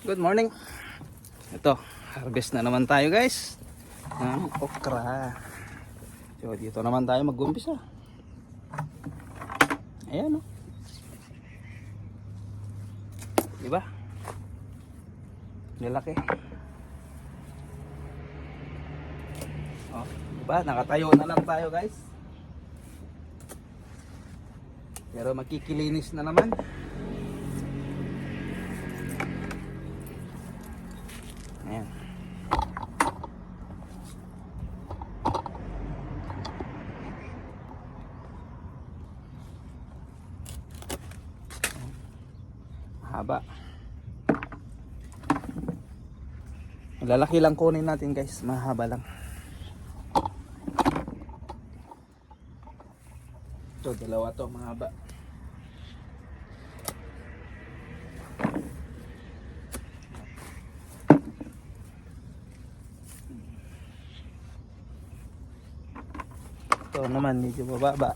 Good morning. Ito, harvest na naman tayo guys ng okra. So dito naman tayo mag-umpisa. Ayan o. Diba? Nilaki. Oh, diba? Nakatayo na lang tayo guys. Pero magkikilinis na naman. Ayan. Haba. Lalaki lang kunin natin guys, mahaba lang. Ito, dalawa to, mahaba. Ito naman medyo bababa.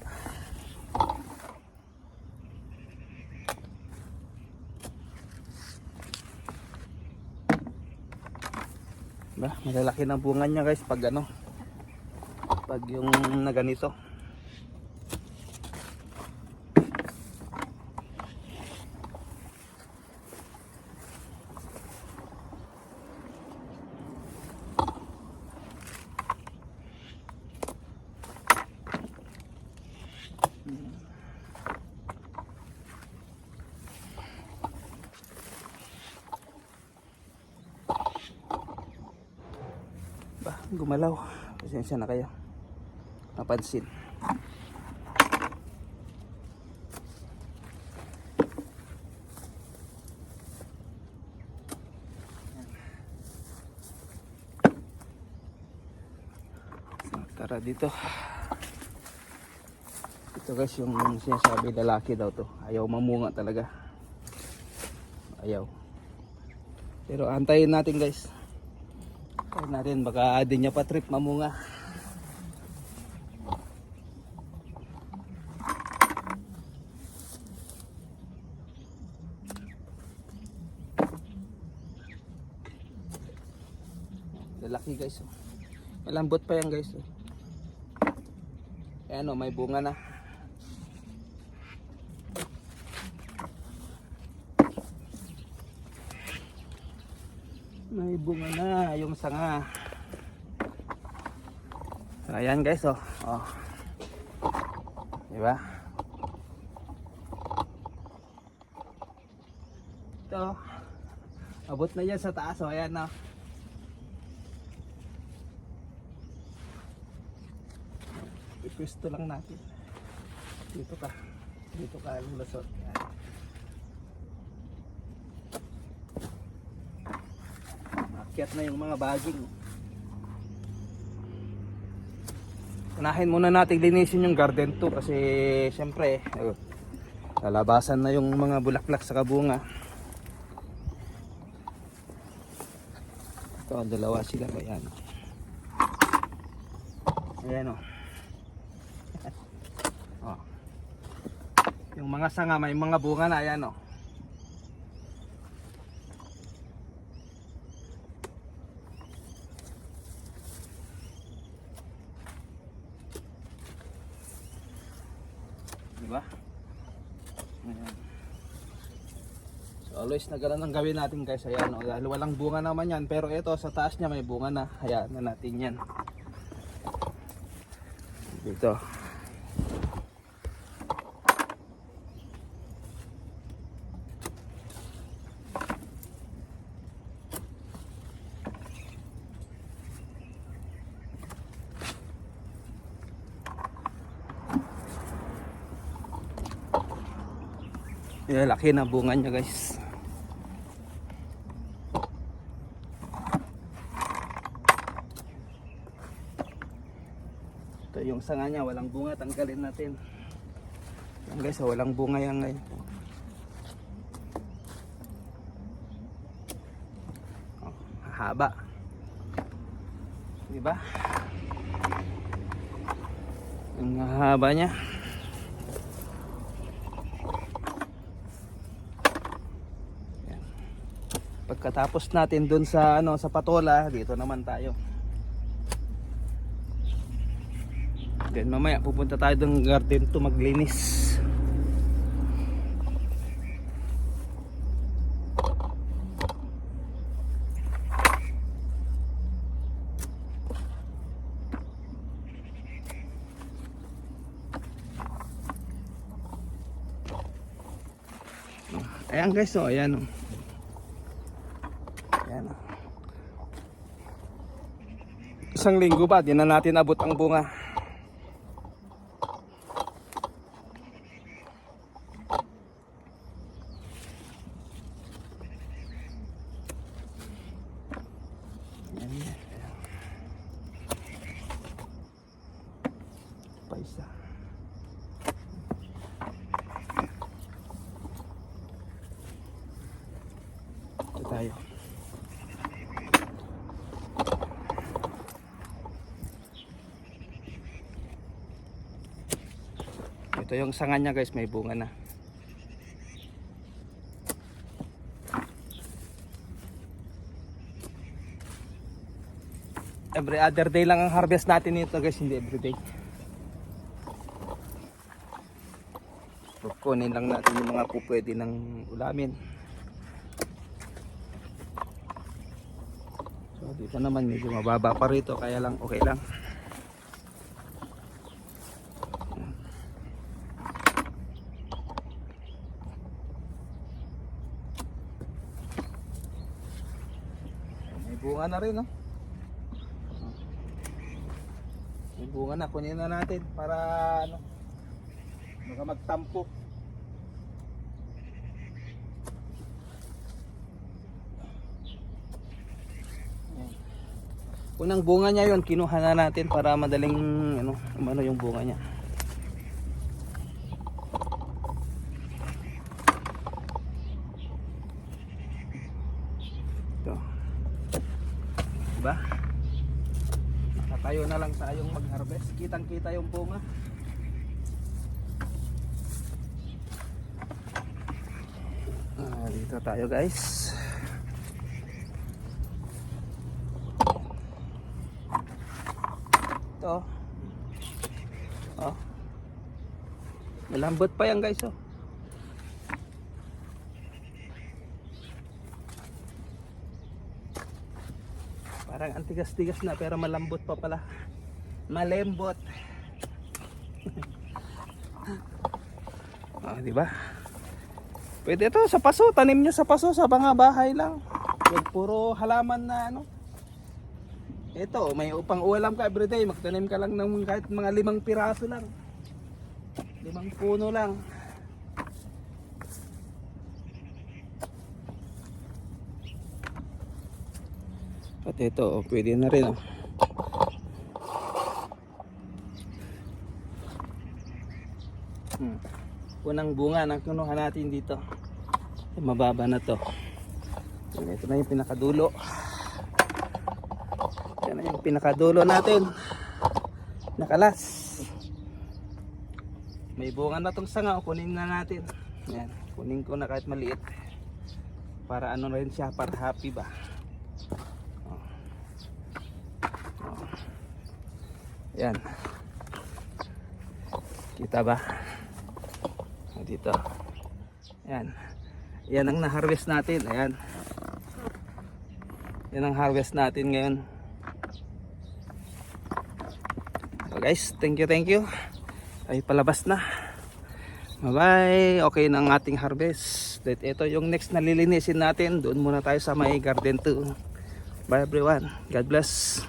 Diba? Malalaki ng bunga niya guys pag ano, pag yung na ganito. Bah, gumalaw. Pasensya na kayo. Napansin. So, tara dito. Ito guys yung sinasabi lalaki daw to. Ayaw mamunga talaga. Ayaw. Pero antayin natin guys. Kaya natin baka di niya pa trip mamunga. Lalaki guys. Malambot pa yan guys. Ayan o, may bunga na. May bunga na yung sanga. So, ayan guys oh. Oh. Diba? Ito. Abot na yan sa taas oh. Ayan oh. Ipwesto lang natin. Dito ka. Dito ka lulusot. Ayan. Akyat na yung mga baging. Unahin muna natin linisin yung garden to kasi syempre lalabasan na yung mga bulaklak sa kabunga. Ito, dalawa sila ba yan? Ayan o. Oh. Yung mga sanga may mga bunga na. Ayan o. Diba? Ayan. So always na ganun ang gawin natin guys. Ayan o. Dahil walang bunga naman yan. Pero ito sa taas niya may bunga na. Hayaan na natin yan. Dito. Yan, laki na bunga niya guys. Ito yung sanga niya, walang bunga, tanggalin natin. Yan guys, walang bunga yan ngayon. Oh, haba. Diba? Ang haba niya. Pagkatapos natin dun sa ano, sa patola, dito naman tayo. Then mamaya pupunta tayo ng garden to maglinis. Ayan guys, oh, ayan oh. Ayan oh. Isang linggo ba, di na natin abot ang bunga. Ayan. Pa isa. Ito tayo. Ito yung sanga niya guys, may bunga na. Every other day lang ang harvest natin nito guys, hindi everyday. Kukunin lang natin yung mga pupwede ng ulamin. So dito naman medyo mababa pa rito, kaya lang okay lang. May bunga na rin, no? May bunga na, kunin na natin para ano, baka magtampo. Unang bunga niya yon, kinuha na natin para madaling ano yung bunga niya. Ito. Diba? Nakatayo na lang tayong mag-harvest. Kitang-kita yung bunga. Dito tayo guys. Ito. Oh. Malambot pa yan guys, oh. Parang antigas-tigas na pero malambot pa pala. Malembot. Oh, di ba? Pwede ito sa paso, tanim nyo sa paso sa mga bahay lang. Huwag puro halaman na ano. Ito, may upang ulam ka everyday, magtanim ka lang ng kahit mga 5 piraso lang. 5 puno lang. At ito, oh, pwede na rin, oh. Unang bunga ng kinuha natin dito. Mababa na to. Ito na yung pinakadulo. Yan na yung pinakadulo natin. Nakalas. May bunga na tong sanga, kunin na natin. Yan, kunin ko na kahit maliit. Para ano rin siya, para happy ba. Yan. Kita ba? Dito. Yan. Yan ang na-harvest natin. Ayan. Yan ang harvest natin ngayon. So guys, thank you. Ay palabas na. Bye-bye. Okay na ang ating harvest. Ito yung next na lilinisin natin. Doon muna tayo sa may garden 2. Bye everyone. God bless.